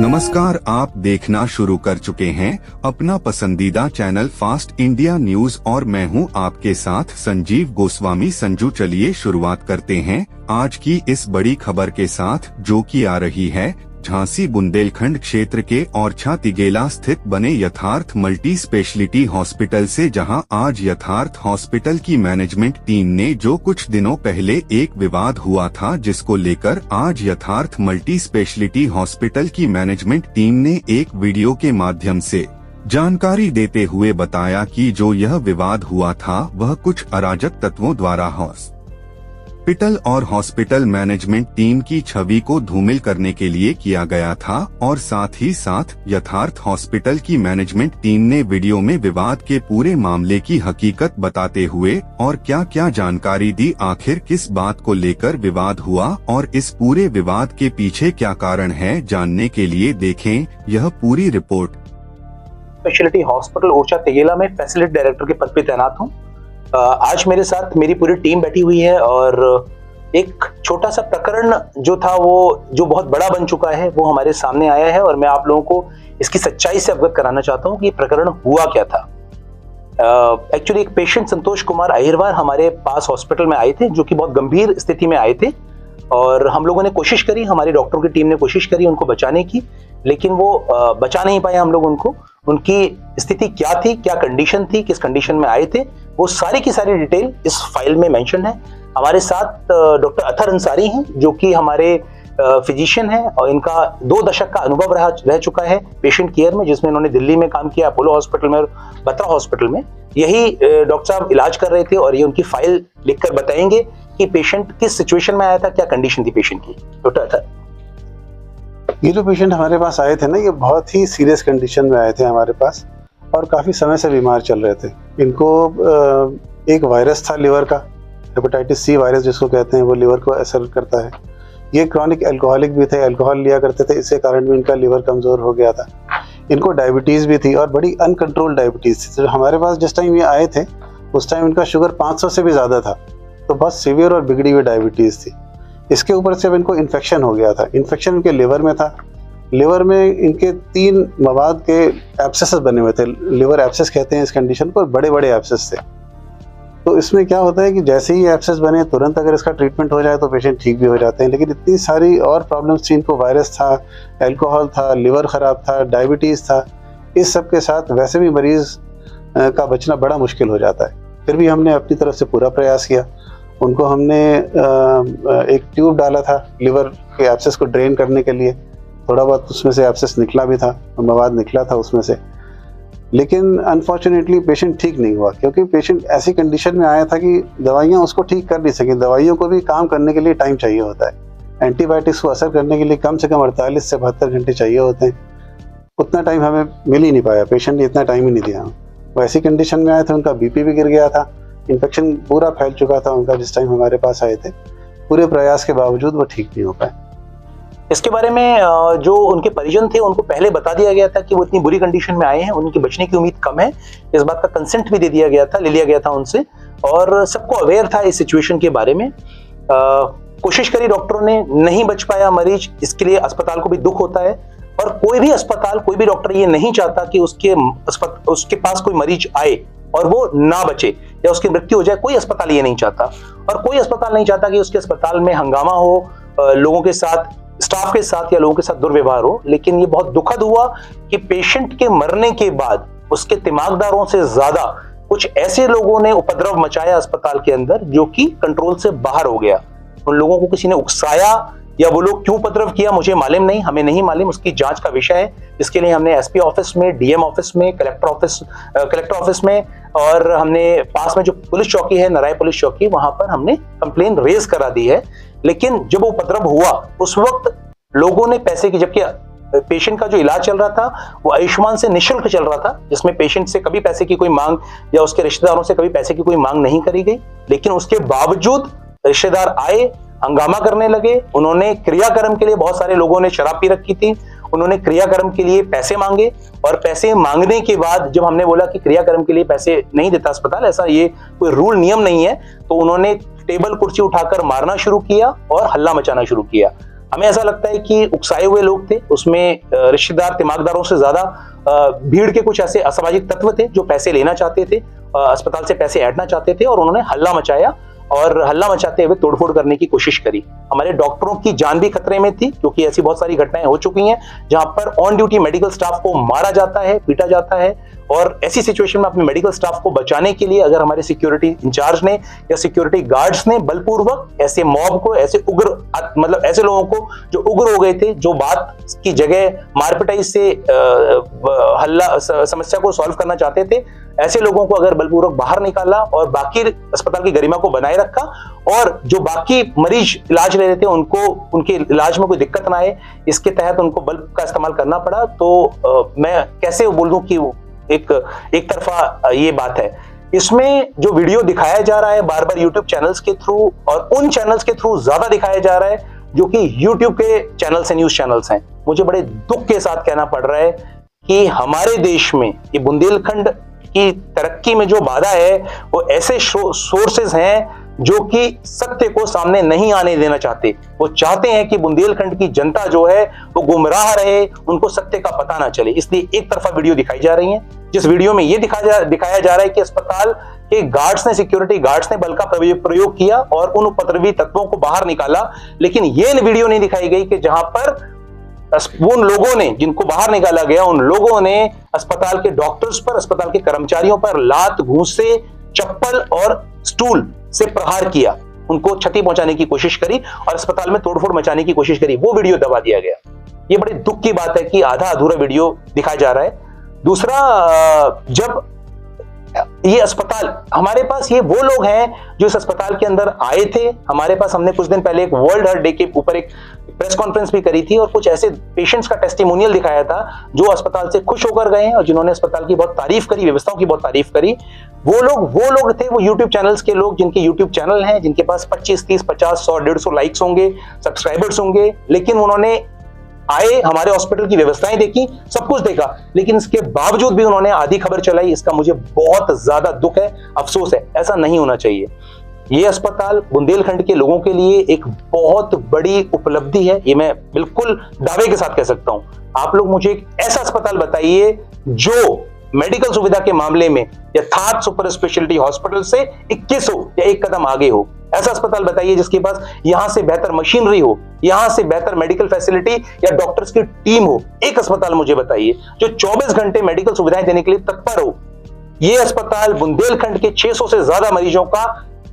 नमस्कार, आप देखना शुरू कर चुके हैं अपना पसंदीदा चैनल फास्ट इंडिया न्यूज और मैं हूं आपके साथ संजीव गोस्वामी संजू। चलिए शुरुआत करते हैं आज की इस बड़ी खबर के साथ, जो कि आ रही है झांसी बुंदेलखंड क्षेत्र के औरछा तिगेला स्थित बने यथार्थ मल्टी स्पेशलिटी हॉस्पिटल से, जहां आज यथार्थ हॉस्पिटल की मैनेजमेंट टीम ने जो कुछ दिनों पहले एक विवाद हुआ था, जिसको लेकर आज यथार्थ मल्टी स्पेशलिटी हॉस्पिटल की मैनेजमेंट टीम ने एक वीडियो के माध्यम से जानकारी देते हुए बताया कि जो यह विवाद हुआ था वह कुछ अराजक तत्वों द्वारा हॉस्पिटल और हॉस्पिटल मैनेजमेंट टीम की छवि को धूमिल करने के लिए किया गया था, और साथ ही साथ यथार्थ हॉस्पिटल की मैनेजमेंट टीम ने वीडियो में विवाद के पूरे मामले की हकीकत बताते हुए और क्या क्या जानकारी दी, आखिर किस बात को लेकर विवाद हुआ और इस पूरे विवाद के पीछे क्या कारण है, जानने के लिए देखें यह पूरी रिपोर्ट। स्पेशलिटी हॉस्पिटल ओरछा तिगेला में फैसिलिटी डायरेक्टर के पद पर तैनात हूँ। आज मेरे साथ मेरी पूरी टीम बैठी हुई है और एक छोटा सा प्रकरण जो था वो जो बहुत बड़ा बन चुका है वो हमारे सामने आया है, और मैं आप लोगों को इसकी सच्चाई से अवगत कराना चाहता हूँ कि प्रकरण हुआ क्या था। एक्चुअली एक पेशेंट संतोष कुमार अहिरवार हमारे पास हॉस्पिटल में आए थे, जो कि बहुत गंभीर स्थिति में आए थे, और हम लोगों ने कोशिश करी, हमारी डॉक्टरों की टीम ने कोशिश करी उनको बचाने की, लेकिन वो बचा नहीं पाए हम लोग उनको। उनकी स्थिति क्या थी, क्या कंडीशन थी, किस कंडीशन में आए थे, वो सारी की सारी डिटेल इस फाइल में मेंशन है। हमारे साथ डॉक्टर अथर अंसारी हैं, जो कि हमारे फिजिशियन हैं और इनका 2 दशक का अनुभव रह चुका है पेशेंट केयर में, जिसमें इन्होंने दिल्ली में काम किया, अपोलो हॉस्पिटल में और बत्रा हॉस्पिटल में। यही डॉक्टर साहब इलाज कर रहे थे और ये उनकी फाइल लिखकर बताएंगे कि पेशेंट किस सिचुएशन में आया था, क्या कंडीशन थी पेशेंट की। डॉक्टर अथर, ये जो पेशेंट हमारे पास आए थे ना, ये बहुत ही सीरियस कंडीशन में आए थे हमारे पास और काफ़ी समय से बीमार चल रहे थे। इनको एक वायरस था लिवर का, हेपेटाइटिस सी वायरस जिसको कहते हैं, वो लिवर को असर करता है। ये क्रॉनिक अल्कोहलिक भी थे, अल्कोहल लिया करते थे, इसके कारण भी इनका लिवर कमज़ोर हो गया था। इनको डायबिटीज़ भी थी और बड़ी अनकंट्रोल्ड डायबिटीज़ थी। तो हमारे पास जिस टाइम ये आए थे उस टाइम इनका शुगर 500 से भी ज़्यादा था, तो बहुत सीवियर और बिगड़ी हुई डायबिटीज़ थी। इसके ऊपर से अब इनको इन्फेक्शन हो गया था। इन्फेक्शन इनके लिवर में था। लिवर में इनके 3 मवाद के एब्सेस बने हुए थे। लिवर एब्सेस कहते हैं इस कंडीशन पर, बड़े बड़े एब्सेस थे। तो इसमें क्या होता है कि जैसे ही एब्सेस बने तुरंत अगर इसका ट्रीटमेंट हो जाए तो पेशेंट ठीक भी हो जाते हैं, लेकिन इतनी सारी और प्रॉब्लम्स थी। इनको वायरस था, अल्कोहल था, लिवर ख़राब था, डायबिटीज़ था। इस सब के साथ वैसे भी मरीज़ का बचना बड़ा मुश्किल हो जाता है। फिर भी हमने अपनी तरफ से पूरा प्रयास किया। उनको हमने एक ट्यूब डाला था लिवर के एब्सेस को ड्रेन करने के लिए। थोड़ा बहुत उसमें से एब्सेस निकला भी था, मवाद निकला था उसमें से, लेकिन अनफॉर्चुनेटली पेशेंट ठीक नहीं हुआ, क्योंकि पेशेंट ऐसी कंडीशन में आया था कि दवाइयाँ उसको ठीक कर नहीं सकी। दवाइयों को भी काम करने के लिए टाइम चाहिए होता है। एंटीबायोटिक्स को असर करने के लिए कम से कम 48 से 72 घंटे चाहिए होते हैं। उतना टाइम हमें मिल ही नहीं पाया, पेशेंट ने इतना टाइम ही नहीं दिया। वो ऐसी कंडीशन में आए थे, उनका बीपी भी गिर गया था, इन्फेक्शन पूरा फैल चुका था उनका जिस टाइम हमारे पास आए थे। पूरे प्रयास के बावजूद वो ठीक नहीं हो पाए। इसके बारे में जो उनके परिजन थे उनको पहले बता दिया गया था कि वो इतनी बुरी कंडीशन में आए हैं, उनकी बचने की उम्मीद कम है। इस बात का कंसेंट भी दे दिया गया था, ले लिया गया था उनसे, और सबको अवेयर था इस सिचुएशन के बारे में। कोशिश करी डॉक्टरों ने, नहीं बच पाया मरीज, इसके लिए अस्पताल को भी दुख होता है। और कोई भी अस्पताल, कोई भी डॉक्टर ये नहीं चाहता कि उसके पास कोई मरीज आए और वो ना बचे या उसकी मृत्यु हो जाए। कोई अस्पताल ये नहीं चाहता, और कोई अस्पताल नहीं चाहता कि उसके अस्पताल में हंगामा हो, लोगों के साथ, स्टाफ के साथ या लोगों के साथ दुर्व्यवहार हो। लेकिन ये बहुत दुखद हुआ कि पेशेंट के मरने के बाद उसके दिमागदारों से ज्यादा कुछ ऐसे लोगों ने उपद्रव मचाया अस्पताल के अंदर, जो कि कंट्रोल से बाहर हो गया। उन लोगों को किसी ने उकसाया या वो लोग क्यों उपद्रव किया मुझे मालूम नहीं, हमें नहीं मालूम, उसकी जांच का विषय है। इसके लिए हमने एसपी ऑफिस में, डीएम ऑफिस में, कलेक्टर ऑफिस में, और हमने पास में जो पुलिस चौकी है, नराय पुलिस चौकी, वहां पर हमने कंप्लेन रेज करा दी है। लेकिन जब वो उपद्रव हुआ उस वक्त लोगों ने पैसे की, जबकि पेशेंट का जो इलाज चल रहा था वो आयुष्मान से निःशुल्क चल रहा था, जिसमें पेशेंट से कभी पैसे की कोई मांग या उसके रिश्तेदारों से कभी पैसे की कोई मांग नहीं करी गई। लेकिन उसके बावजूद रिश्तेदार आए, हंगामा करने लगे। उन्होंने क्रियाक्रम के लिए, बहुत सारे लोगों ने शराब पी रखी थी, उन्होंने क्रियाक्रम के लिए पैसे मांगे, और पैसे मांगने के बाद जब हमने बोला कि क्रियाक्रम के लिए पैसे नहीं देता अस्पताल, ऐसा ये कोई रूल नियम नहीं है, तो उन्होंने टेबल कुर्सी उठाकर मारना शुरू किया और हल्ला मचाना शुरू किया। हमें ऐसा लगता है कि उकसाए हुए लोग थे, उसमें रिश्तेदार दिमागदारों से ज्यादा भीड़ के कुछ ऐसे असामाजिक तत्व थे जो पैसे लेना चाहते थे, अस्पताल से पैसे ऐंठना चाहते थे, और उन्होंने हल्ला मचाया और हल्ला मचाते हुए तोड़फोड़ करने की कोशिश करी। हमारे डॉक्टरों की जान भी खतरे में थी, क्योंकि ऐसी बहुत सारी घटनाएं हो चुकी हैं जहां पर ऑन ड्यूटी मेडिकल स्टाफ को मारा जाता है, पीटा जाता है, और ऐसी सिचुएशन में अपने मेडिकल स्टाफ को बचाने के लिए अगर हमारे सिक्योरिटी इंचार्ज ने या सिक्योरिटी गार्ड्स ने बलपूर्वक ऐसे मॉब को, ऐसे उग्र, मतलब ऐसे लोगों को जो उग्र हो गए थे, जो बात की जगह मारपिटाई से हल्ला समस्या को सॉल्व करना चाहते थे, ऐसे लोगों को अगर बलपूर्वक बाहर निकाला और बाकी अस्पताल की गरिमा को बनाए रखा, और जो बाकी मरीज इलाज ले रहे थे उनको, उनके इलाज में कोई दिक्कत ना आए, इसके तहत उनको बल का इस्तेमाल करना पड़ा, तो मैं कैसे बोल दूं कि एक तरफा ये बात है। इसमें जो वीडियो दिखाया जा रहा है बार बार यूट्यूब चैनल्स के थ्रू, और उन चैनल्स के थ्रू ज्यादा दिखाया जा रहा है जो कि यूट्यूब के चैनल्स हैं, न्यूज चैनल्स हैं। मुझे बड़े दुख के साथ कहना पड़ रहा है कि हमारे देश में ये बुंदेलखंड की तरक्की में जो बाधा है वो ऐसे सोर्सेज हैं जो कि सत्य को सामने नहीं आने देना चाहते। वो चाहते हैं कि बुंदेलखंड की जनता जो है वो गुमराह रहे, उनको सत्य का पता ना चले, इसलिए एक तरफा वीडियो दिखाई जा रही है, जिस वीडियो में ये दिखाया जा रहा है कि अस्पताल के गार्ड्स ने, सिक्योरिटी गार्ड्स ने बल का प्रयोग किया और उन उपद्रवी तत्वों को बाहर निकाला। लेकिन ये वीडियो नहीं दिखाई गई कि जहां पर उन लोगों ने, जिनको बाहर निकाला गया, उन लोगों ने अस्पताल के डॉक्टर्स पर, अस्पताल के कर्मचारियों पर लात, घूंसे, चप्पल और स्टूल से प्रहार किया, उनको क्षति पहुंचाने की कोशिश करी और अस्पताल में तोड़फोड़ मचाने की कोशिश करी। वो वीडियो दबा दिया गया। ये बड़े दुख की बात है कि आधा अधूरा वीडियो दिखाया जा रहा है। दूसरा, जब ये अस्पताल, हमारे पास ये वो लोग हैं जो इस अस्पताल के अंदर आए थे, हमारे पास, हमने कुछ दिन पहले एक वर्ल्ड हार्ट डे के ऊपर एक प्रेस कॉन्फ्रेंस भी करी थी और कुछ ऐसे पेशेंट्स का टेस्टिमोनियल दिखाया था जो अस्पताल से खुश होकर गए हैं और जिन्होंने अस्पताल की बहुत तारीफ करी, व्यवस्थाओं की बहुत तारीफ करी। वो लोग थे, वो यूट्यूब चैनल्स के लोग, जिनके यूट्यूब चैनल हैं, जिनके पास 25, 30, 50, 100, 150 लाइक्स होंगे, सब्सक्राइबर्स होंगे, लेकिन उन्होंने आए, हमारे हॉस्पिटल की व्यवस्थाएं देखी, सब कुछ देखा, लेकिन इसके बावजूद भी उन्होंने आधी खबर चलाई। इसका मुझे बहुत ज्यादा दुख है, अफसोस है। ऐसा नहीं होना चाहिए। ये अस्पताल बुंदेलखंड के लोगों के लिए एक बहुत बड़ी उपलब्धि है, ये मैं बिल्कुल दावे के साथ कह सकता हूं। आप लोग मुझे एक ऐसा अस्पताल बताइए जो मेडिकल सुविधा के मामले में यथार्थ सुपर स्पेशलिटी हॉस्पिटल से 21 हो या एक कदम आगे हो। ऐसा अस्पताल बताइए जिसके पास यहां से बेहतर मशीनरी हो, यहां से बेहतर मेडिकल फैसिलिटी या डॉक्टर्स की टीम हो। एक अस्पताल मुझे बताइए जो 24 घंटे मेडिकल सुविधाएं देने के लिए तत्पर हो। ये अस्पताल बुंदेलखंड के 600 से ज्यादा मरीजों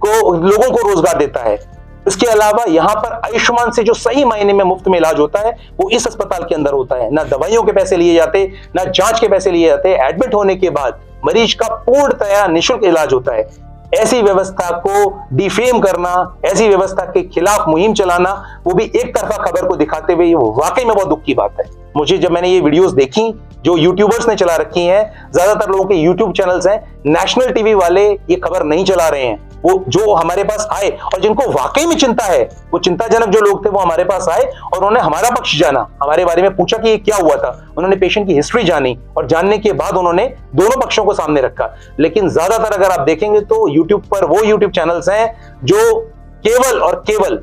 लोगों को रोजगार देता है। इसके अलावा यहाँ पर आयुष्मान से जो सही मायने में मुफ्त में इलाज होता है वो इस अस्पताल के अंदर होता है। ना दवाइयों के पैसे लिए जाते, ना जांच के पैसे लिए जाते। एडमिट होने के बाद मरीज का पूर्णतया निःशुल्क इलाज होता है। ऐसी व्यवस्था को डिफेम करना, ऐसी व्यवस्था के खिलाफ मुहिम चलाना, वो भी एक तरफा खबर को दिखाते हुए, वाकई में बहुत दुख की बात है। मुझे जब मैंने ये वीडियोस देखी जो यूट्यूबर्स ने चला रखी हैं, ज्यादातर लोगों के यूट्यूब चैनल्स हैं, नेशनल टीवी वाले ये खबर नहीं चला रहे हैं। वो जो हमारे पास आए और जिनको वाकई में चिंता है, वो चिंताजनक जो लोग थे वो हमारे पास आए और उन्होंने हमारा पक्ष जाना, हमारे बारे में पूछा कि ये क्या हुआ था। उन्होंने पेशेंट की हिस्ट्री जानी और जानने के बाद उन्होंने दोनों पक्षों को सामने रखा। लेकिन ज्यादातर अगर आप देखेंगे तो यूट्यूब पर वो यूट्यूब चैनल्स हैं जो केवल और केवल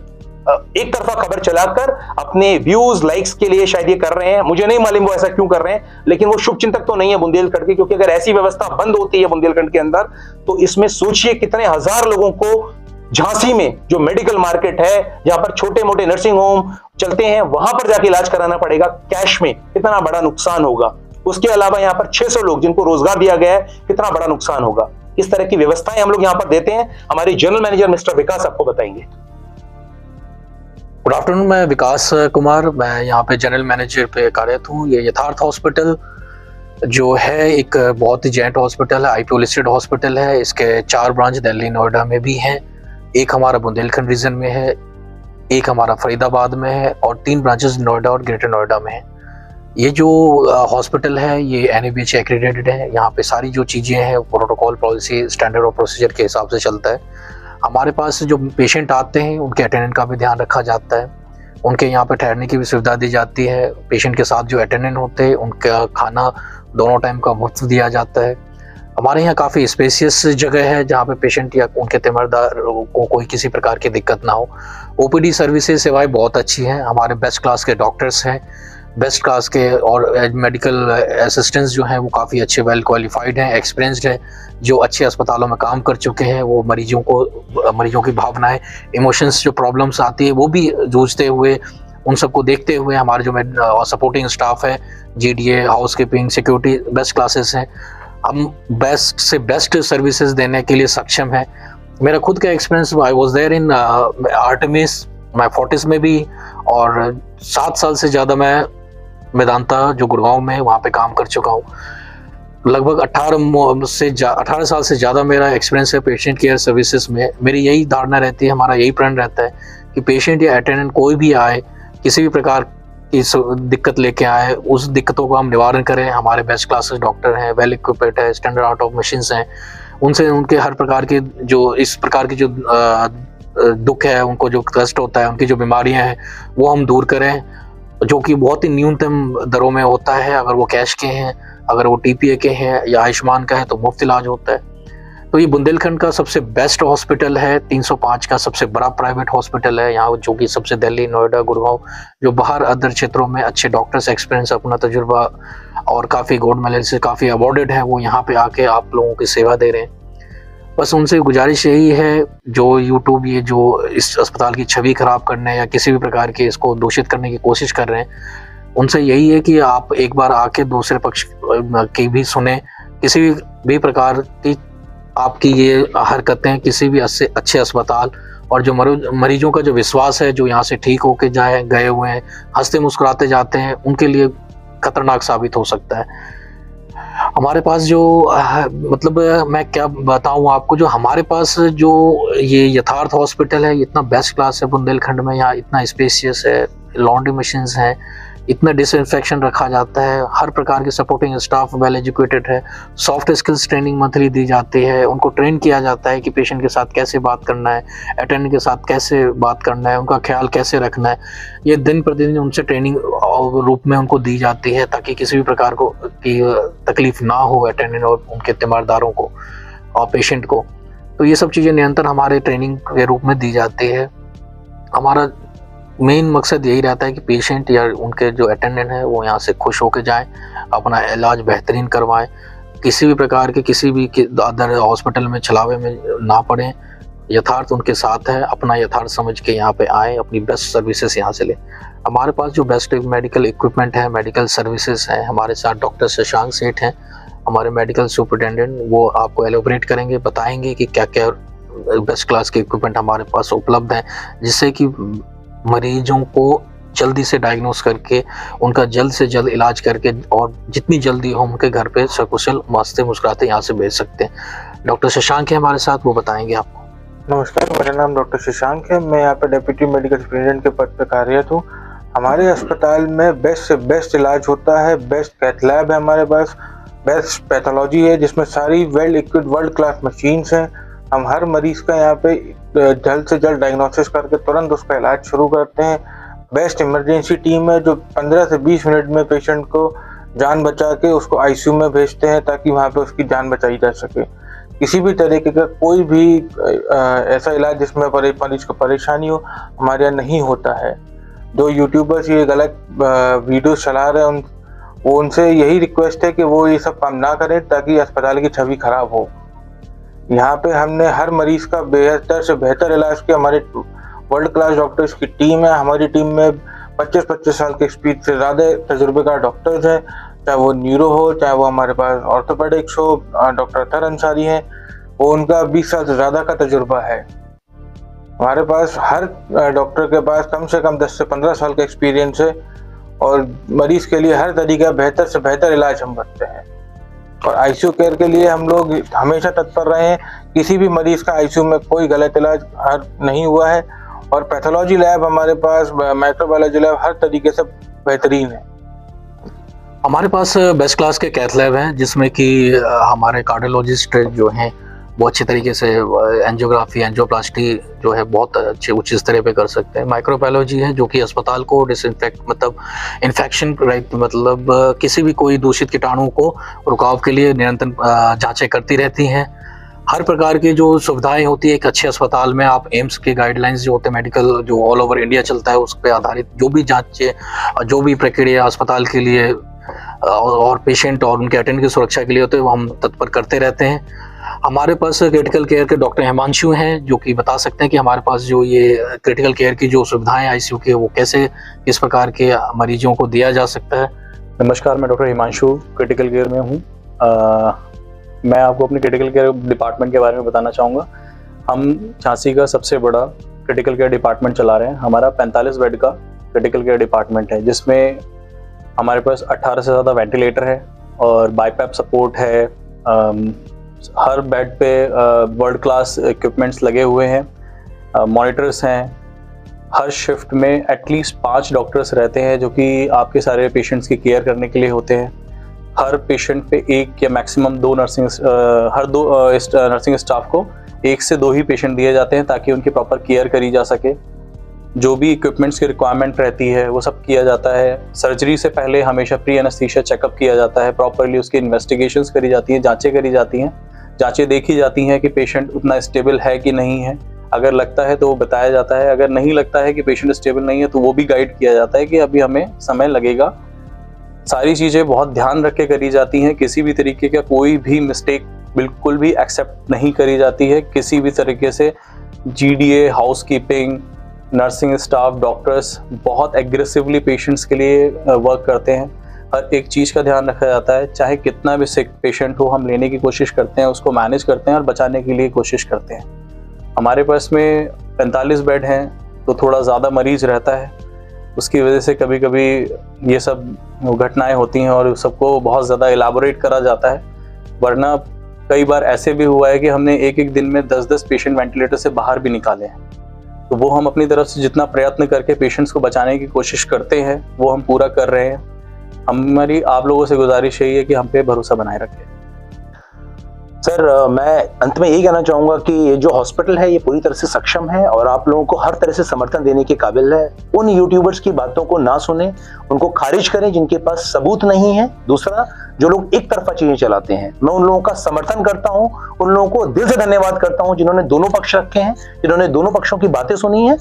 एक तरफा खबर चलाकर अपने व्यूज, लाइक्स के लिए शायद ये कर रहे हैं। मुझे नहीं मालूम वो ऐसा क्यों कर रहे हैं, लेकिन वो शुभ चिंतक तो नहीं है बुंदेलखंड के, क्योंकि अगर ऐसी व्यवस्था बंद होती है बुंदेलखंड के अंदर तो इसमें सोचिए कितने हजार लोगों को झांसी में जो मेडिकल मार्केट है, जहां पर छोटे मोटे नर्सिंग होम चलते हैं, वहां पर जाके इलाज कराना पड़ेगा कैश में, कितना बड़ा नुकसान होगा। उसके अलावा यहाँ पर 600 लोग जिनको रोजगार दिया गया है, कितना बड़ा नुकसान होगा। इस तरह की व्यवस्थाएं हम लोग यहाँ पर देते हैं। हमारे जनरल मैनेजर मिस्टर विकास आपको बताएंगे। गुड आफ्टरनून, मैं विकास कुमार, मैं यहाँ पे जनरल मैनेजर पे कार्यरत हूँ। ये यथार्थ हॉस्पिटल जो है एक बहुत ही जॉइंट हॉस्पिटल है, आईपीओ लिस्टेड हॉस्पिटल है। इसके 4 ब्रांच दिल्ली, नोएडा में भी हैं, एक हमारा बुंदेलखंड रीजन में है, एक हमारा फरीदाबाद में है और 3 ब्रांचेस नोएडा और ग्रेटर नोएडा में है। ये जो हॉस्पिटल है ये NABH एक्रेडिटेड है। यहाँ पे सारी जो चीज़ें हैं प्रोटोकॉल, पॉलिसी, स्टैंडर्ड और प्रोसीजर के हिसाब से चलता है। हमारे पास जो पेशेंट आते हैं उनके अटेंडेंट का भी ध्यान रखा जाता है। उनके यहाँ पे ठहरने की भी सुविधा दी जाती है। पेशेंट के साथ जो अटेंडेंट होते हैं उनका खाना दोनों टाइम का मुफ्त दिया जाता है। हमारे यहाँ काफ़ी स्पेसियस जगह है जहाँ पे पेशेंट या उनके तीमारदार को कोई किसी प्रकार की दिक्कत ना हो। ओपीडी सर्विसेज सेवाएं बहुत अच्छी हैं। हमारे बेस्ट क्लास के डॉक्टर्स हैं, बेस्ट क्लास के, और मेडिकल असिस्टेंट्स जो हैं वो काफ़ी अच्छे, वेल क्वालिफाइड हैं, एक्सपीरियंस्ड हैं, जो अच्छे अस्पतालों में काम कर चुके हैं। वो मरीजों की भावनाएं, इमोशंस, जो प्रॉब्लम्स आती है वो भी जूझते हुए, उन सबको देखते हुए हमारे जो सपोर्टिंग स्टाफ है, GDA, housekeeping, security, best classes हैं। हम बेस्ट से बेस्ट सर्विसेज देने के लिए सक्षम है। मेरा खुद का experience, I was there in Artemis, मैं फोर्टिस में भी, और 7 साल से ज़्यादा मैं मेदांता जो गुड़गांव में, वहाँ पे काम कर चुका हूँ। लगभग 18 साल से ज़्यादा मेरा एक्सपीरियंस है पेशेंट केयर सर्विसेज में। मेरी यही धारणा रहती है, हमारा यही प्रण रहता है कि पेशेंट या अटेंडेंट कोई भी आए, किसी भी प्रकार की दिक्कत लेके आए, उस दिक्कतों को हम निवारण करें। हमारे बेस्ट क्लासेस डॉक्टर हैं, वेल इक्विप्ड है, स्टैंडर्ड आर्ट ऑफ मशीन्स हैं, उनसे उनके हर प्रकार के जो इस प्रकार की जो दुख है, उनको जो कष्ट होता है, उनकी जो बीमारियां हैं वो हम दूर करें, जो कि बहुत ही न्यूनतम दरों में होता है। अगर वो कैश के हैं, अगर वो टीपीए के हैं या आयुष्मान का है तो मुफ्त इलाज होता है। तो ये बुंदेलखंड का सबसे बेस्ट हॉस्पिटल है, 305 का सबसे बड़ा प्राइवेट हॉस्पिटल है यहाँ, जो कि सबसे दिल्ली, नोएडा, गुड़गांव, जो बाहर अदर क्षेत्रों में अच्छे डॉक्टर्स, एक्सपीरियंस, अपना तजुर्बा और काफ़ी गोल्ड मेडल से काफ़ी अवॉर्डेड है, वो यहाँ पे आके आप लोगों की सेवा दे रहे हैं। बस उनसे गुजारिश यही है, जो यूट्यूब ये जो इस अस्पताल की छवि खराब करने या किसी भी प्रकार के इसको दूषित करने की कोशिश कर रहे हैं, उनसे यही है कि आप एक बार आके दूसरे पक्ष की भी सुने। किसी भी प्रकार की आपकी ये हरकतें किसी भी अच्छे अस्पताल और जो मरीजों का जो विश्वास है, जो यहाँ से ठीक होके गए हुए हैं, हंसते मुस्कुराते जाते हैं, उनके लिए खतरनाक साबित हो सकता है। हमारे पास जो मतलब मैं क्या बताऊं आपको, जो हमारे पास जो ये यथार्थ हॉस्पिटल है, इतना बेस्ट क्लास है बुंदेलखंड में, यहाँ इतना स्पेसियस है, लॉन्ड्री मशीन्स हैं, इतना डिसइंफेक्शन रखा जाता है, हर प्रकार के सपोर्टिंग स्टाफ वेल एजुकेटेड है, सॉफ्ट स्किल्स ट्रेनिंग मंथली दी जाती है, उनको ट्रेन किया जाता है कि पेशेंट के साथ कैसे बात करना है, अटेंडेंट के साथ कैसे बात करना है, उनका ख्याल कैसे रखना है। ये दिन प्रतिदिन उनसे ट्रेनिंग रूप में उनको दी जाती है, ताकि किसी भी प्रकार की तकलीफ ना हो अटेंडेंट और उनके तीमारदारों को और पेशेंट को। तो ये सब चीज़ें निरंतर हमारे ट्रेनिंग के रूप में दी जाती है। हमारा मेन मकसद यही रहता है कि पेशेंट या उनके जो अटेंडेंट हैं वो यहाँ से खुश होकर जाएं, अपना इलाज बेहतरीन करवाएं, किसी भी प्रकार के किसी भी अदर हॉस्पिटल में छलावे में ना पड़ें। यथार्थ उनके साथ है, अपना यथार्थ समझ के यहाँ पे आएँ, अपनी बेस्ट सर्विसेज यहाँ से लें। हमारे पास जो बेस्ट मेडिकल इक्विपमेंट है, मेडिकल सर्विसेज हैं, हमारे साथ डॉक्टर शशांक सेठ हैं, हमारे मेडिकल सुपरिटेंडेंट, वो आपको एलोबरेट करेंगे, बताएंगे कि क्या क्या बेस्ट क्लास के इक्विपमेंट हमारे पास उपलब्ध हैं, जिससे कि मरीजों को जल्दी से डायग्नोस करके उनका जल्द से जल्द इलाज करके और जितनी जल्दी हो उनके घर पे सकुशल हंसते मुस्कुराते यहाँ से भेज सकते हैं। डॉक्टर शशांक है हमारे साथ, वो बताएंगे आपको। नमस्कार, मेरा नाम डॉक्टर शशांक है। मैं यहाँ पे डेप्यूटी मेडिकल सुपरिटेंडेंट के पद पर कार्यरत हूँ। हमारे अस्पताल में बेस्ट से बेस्ट इलाज होता है, बेस्ट कैथ लैब है हमारे पास, बेस्ट पैथोलॉजी है जिसमें सारी well equipped world class machines हैं। हम हर मरीज का यहाँ पे जल्द से जल्द डायग्नोसिस करके तुरंत उसका इलाज शुरू करते हैं। बेस्ट इमरजेंसी टीम है जो 15 से 20 मिनट में पेशेंट को जान बचा के उसको आईसीयू में भेजते हैं ताकि वहाँ पे उसकी जान बचाई जा सके। किसी भी तरीके का कोई भी ऐसा इलाज जिसमें मरीज को परेशानी हो हमारे यहाँ नहीं होता है। जो यूट्यूबर्स ये गलत वीडियो चला रहे हैं उनसे यही रिक्वेस्ट है कि वो ये सब काम ना करें ताकि अस्पताल की छवि खराब हो। यहाँ पे हमने हर मरीज का बेहतर से बेहतर इलाज किया। हमारे वर्ल्ड क्लास डॉक्टर्स की टीम है। हमारी टीम में 25-25 साल के एक्सपीरियंस से ज़्यादा तजुर्बेकार डॉक्टर्स हैं, चाहे वो न्यूरो हो, चाहे वो हमारे पास ऑर्थोपेडिक्स हो। डॉक्टर अतर अंसारी हैं, वो उनका 20 साल से ज़्यादा का तजुर्बा है। हमारे पास हर डॉक्टर के पास कम से कम 10 से 15 साल का एक्सपीरियंस है और मरीज के लिए हर तरीका बेहतर से बेहतर इलाज हम करते हैं। और आईसीयू केयर के लिए हम लोग हमेशा तत्पर रहे हैं। किसी भी मरीज का आईसीयू में कोई गलत इलाज नहीं हुआ है। और पैथोलॉजी लैब हमारे पास, माइक्रोबायोलॉजी लैब हर तरीके से बेहतरीन है। हमारे पास बेस्ट क्लास के कैथ लैब हैं जिसमें कि हमारे कार्डियोलॉजिस्ट जो हैं वो अच्छे तरीके से एंजियोग्राफी एंजियोप्लास्टी जो है बहुत अच्छे उच्च स्तर पे कर सकते हैं। माइक्रोबायोलॉजी है जो कि अस्पताल को डिसइंफेक्ट मतलब इन्फेक्शन मतलब किसी भी कोई दूषित कीटाणु को रुकाव के लिए निरंतर जांचें करती रहती हैं। हर प्रकार की जो सुविधाएं होती है एक अच्छे अस्पताल में, आप एम्स के गाइडलाइंस जो होते हैं मेडिकल जो ऑल ओवर इंडिया चलता है उस पर आधारित जो भी जांचें जो भी प्रक्रिया अस्पताल के लिए और पेशेंट और उनके अटेंडेंट की सुरक्षा के लिए होते हैं वो हम तत्पर करते रहते हैं। हमारे पास क्रिटिकल केयर के डॉक्टर हिमांशु हैं जो कि बता सकते हैं कि हमारे पास जो ये क्रिटिकल केयर की जो सुविधाएं आईसीयू के वो कैसे किस प्रकार के मरीजों को दिया जा सकता है। नमस्कार, मैं डॉक्टर हिमांशु क्रिटिकल केयर में हूँ। मैं आपको अपने क्रिटिकल केयर डिपार्टमेंट के बारे में बताना चाहूँगा। हम झांसी का सबसे बड़ा क्रिटिकल केयर डिपार्टमेंट चला रहे हैं। हमारा 45 बेड का क्रिटिकल केयर डिपार्टमेंट है जिसमें हमारे पास 18 से ज़्यादा वेंटिलेटर है और बाईपैप सपोर्ट है। हर बेड पे वर्ल्ड क्लास इक्विपमेंट्स लगे हुए हैं, मॉनिटर्स हैं। हर शिफ्ट में एटलीस्ट 5 डॉक्टर्स रहते हैं जो कि आपके सारे पेशेंट्स की केयर करने के लिए होते हैं। हर पेशेंट पे 1 या मैक्सिमम 2 नर्सिंग स्टाफ को 1 से 2 ही पेशेंट दिए जाते हैं ताकि उनकी प्रॉपर केयर करी जा सके। जो भी इक्विपमेंट्स की रिक्वायरमेंट रहती है वो सब किया जाता है। सर्जरी से पहले हमेशा प्री एनेस्थीसिया चेकअप किया जाता है, प्रॉपरली उसकी इन्वेस्टिगेशंस करी जाती हैं, जांचें करी जाती हैं। जांचें देखी जाती हैं कि पेशेंट उतना स्टेबल है कि नहीं है। अगर लगता है तो वो बताया जाता है, अगर नहीं लगता है कि पेशेंट स्टेबल नहीं है तो वो भी गाइड किया जाता है कि अभी हमें समय लगेगा। सारी चीज़ें बहुत ध्यान रख के करी जाती हैं। किसी भी तरीके का कोई भी मिस्टेक बिल्कुल भी एक्सेप्ट नहीं करी जाती है। किसी भी तरीके से GDA, housekeeping, nursing staff, doctors बहुत एग्रेसिवली पेशेंट्स के लिए वर्क करते हैं। हर एक चीज़ का ध्यान रखा जाता है। चाहे कितना भी सिक पेशेंट हो हम लेने की कोशिश करते हैं, उसको मैनेज करते हैं और बचाने के लिए कोशिश करते हैं। हमारे पास में 45 बेड हैं तो थोड़ा ज़्यादा मरीज़ रहता है, उसकी वजह से कभी कभी ये सब घटनाएं होती हैं और सबको बहुत ज़्यादा एलाबोरेट करा जाता है। वरना कई बार ऐसे भी हुआ है कि हमने एक दिन में 10-10 पेशेंट वेंटिलेटर से बाहर भी निकाले हैं। तो वो हम अपनी तरफ से जितना प्रयत्न करके पेशेंट्स को बचाने की कोशिश करते हैं वो हम पूरा कर रहे हैं। हमारी आप लोगों से गुजारिश यही है कि हम पे भरोसा बनाए रखें। सर, मैं अंत में यही कहना चाहूँगा कि ये जो हॉस्पिटल है ये पूरी तरह से सक्षम है और आप लोगों को हर तरह से समर्थन देने के काबिल है। उन यूट्यूबर्स की बातों को ना सुने, उनको खारिज करें जिनके पास सबूत नहीं है। दूसरा, जो लोग एक तरफा चीजें चलाते हैं, मैं उन लोगों का समर्थन करता हूं, उन लोगों को दिल से धन्यवाद करता हूं जिन्होंने दोनों पक्ष रखे हैं, जिन्होंने दोनों पक्षों की बातें सुनी है,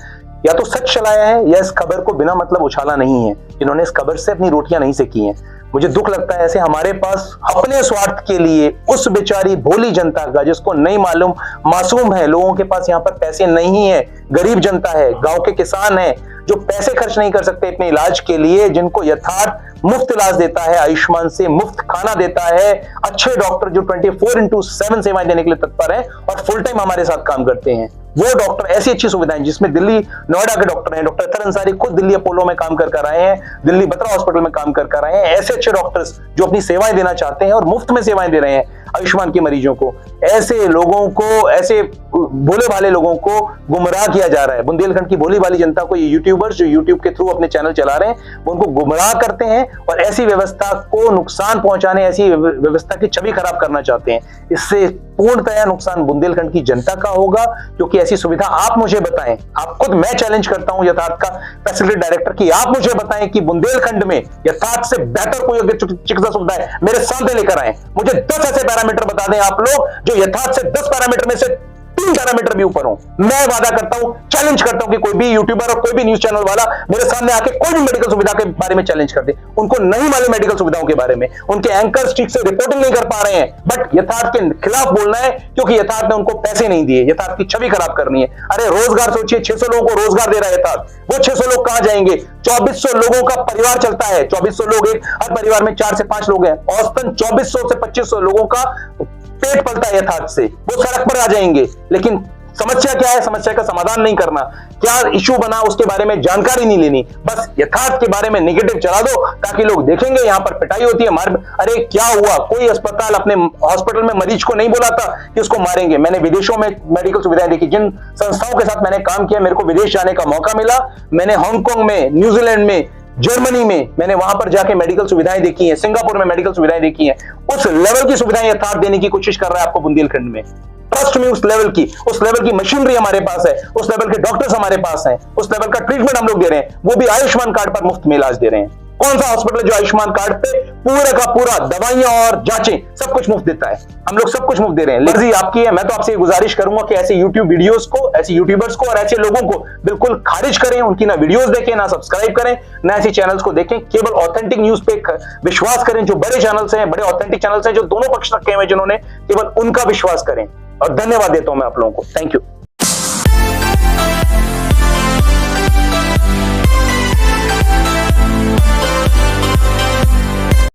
या तो सच चलाया है या इस खबर को बिना मतलब उछाला नहीं है, जिन्होंने इस खबर से अपनी रोटियां नहीं सेकी हैं। मुझे दुख लगता है ऐसे हमारे पास अपने स्वार्थ के लिए उस बेचारी भोली जनता का, जिसको नहीं मालूम, मासूम है, लोगों के पास यहाँ पर पैसे नहीं है, गरीब जनता है, गांव के किसान है जो पैसे खर्च नहीं कर सकते अपने इलाज के लिए, जिनको यथार्थ मुफ्त इलाज देता है, आयुष्मान से मुफ्त खाना देता है, अच्छे डॉक्टर जो 24/7 सेवाएं देने के लिए तत्पर है और फुल टाइम हमारे साथ काम करते हैं। वो डॉक्टर ऐसी अच्छी सुविधाएं जिसमें दिल्ली नोएडा के डॉक्टर हैं, डॉक्टर अतर अंसारी खुद दिल्ली अपोलो में काम कर आए हैं, दिल्ली बत्रा हॉस्पिटल में काम कर आए हैं। ऐसे अच्छे डॉक्टर्स जो अपनी सेवाएं देना चाहते हैं और मुफ्त में सेवाएं दे रहे हैं आयुष्मान के मरीजों को, ऐसे लोगों को, ऐसे भोले भाले लोगों को गुमराह किया जा रहा है। बुंदेलखंड की भोली भाली जनता को ये यूट्यूबर्स जो यूट्यूब के थ्रू अपने चैनल चला रहे हैं वो उनको गुमराह करते हैं और ऐसी व्यवस्था को नुकसान पहुंचाने, ऐसी व्यवस्था की छवि खराब करना चाहते हैं। इससे पूर्णतया नुकसान बुंदेलखंड की जनता का होगा, क्योंकि ऐसी सुविधा आप मुझे बताएं, आप खुद, मैं चैलेंज करता हूं यथार्थ का फैसिलिटी डायरेक्टर की, आप मुझे बताएं कि बुंदेलखंड में यथार्थ से बेहतर कोई चिकित्सा सुविधा है, मेरे सामने लेकर आए। मुझे 10 ऐसे पैरामीटर बता दें आप लोग जो यथार्थ से 10 पैरामीटर में से 3 पैरामीटर भी ऊपर हो। मैं वादा करता हूं, चैलेंज करता हूं कि कोई भी यूट्यूबर और कोई भी न्यूज चैनल वाला मेरे सामने आके कोई भी मेडिकल सुविधा के बारे में चैलेंज कर दे। उनको नहीं मालूम मेडिकल सुविधाओं के बारे में, उनके एंकर्स ठीक से रिपोर्टिंग नहीं कर पा रहे हैं, बट यथार्थ के खिलाफ बोलना है क्योंकि यथार्थ ने उनको पैसे नहीं दिए, यथार्थ की छवि खराब करनी है। अरे रोजगार सोचिए, 600 लोगों को रोजगार दे रहा है यथार्थ, वो 600 लोग कहां जाएंगे? 2400 लोगों का परिवार चलता है, 2400 लोग, एक हर परिवार में 4 से 5 लोग हैं, औसतन 2400 से 2500 लोगों का पेट पलता है यथार्थ से, वो सड़क पर आ जाएंगे। लेकिन समस्या क्या है? समस्या का समाधान नहीं करना, क्या इशू बना उसके बारे में जानकारी नहीं लेनी, बस यथार्थ के बारे में नेगेटिव चला दो ताकि लोग देखेंगे यहाँ पर पिटाई होती है, मार। अरे क्या हुआ? कोई अस्पताल अपने हॉस्पिटल में मरीज को नहीं बुलाता कि उसको मारेंगे। मैंने विदेशों में मेडिकल सुविधाएं देखी, जिन संस्थाओं के साथ मैंने काम किया, मेरे को विदेश जाने का मौका मिला। मैंने हांगकांग में, न्यूजीलैंड में, जर्मनी में, मैंने वहां पर जाके मेडिकल सुविधाएं देखी हैं, सिंगापुर में मेडिकल सुविधाएं देखी हैं। उस लेवल की सुविधाएं यथार्थ देने की कोशिश कर रहा है आपको बुंदेलखंड में। ट्रस्ट में उस लेवल की मशीनरी हमारे पास है, उस लेवल के डॉक्टर्स हमारे पास हैं, उस लेवल का ट्रीटमेंट हम लोग दे रहे हैं, वो भी आयुष्मान कार्ड पर मुफ्त में इलाज दे रहे हैं। कौन सा हॉस्पिटल जो आयुष्मान कार्ड पे पूरा का पूरा दवाइयां और जांचें सब कुछ मुफ्त देता है? हम लोग सब कुछ मुफ्त दे रहे हैं। मर्जी आपकी है। मैं तो आपसे गुजारिश करूंगा कि ऐसे यूट्यूब वीडियोस को, ऐसे यूट्यूबर्स को और ऐसे लोगों को बिल्कुल खारिज करें, उनकी ना वीडियोस देखें, ना सब्सक्राइब करें, ना ऐसे चैनल्स को देखें। केवल ऑथेंटिक न्यूज पे विश्वास करें, जो बड़े चैनल्स हैं, बड़े ऑथेंटिक चैनल्स हैं, जो दोनों पक्ष रखे हुए जिन्होंने, केवल उनका विश्वास करें। और धन्यवाद देता हूं मैं आप लोगों को। Thank you.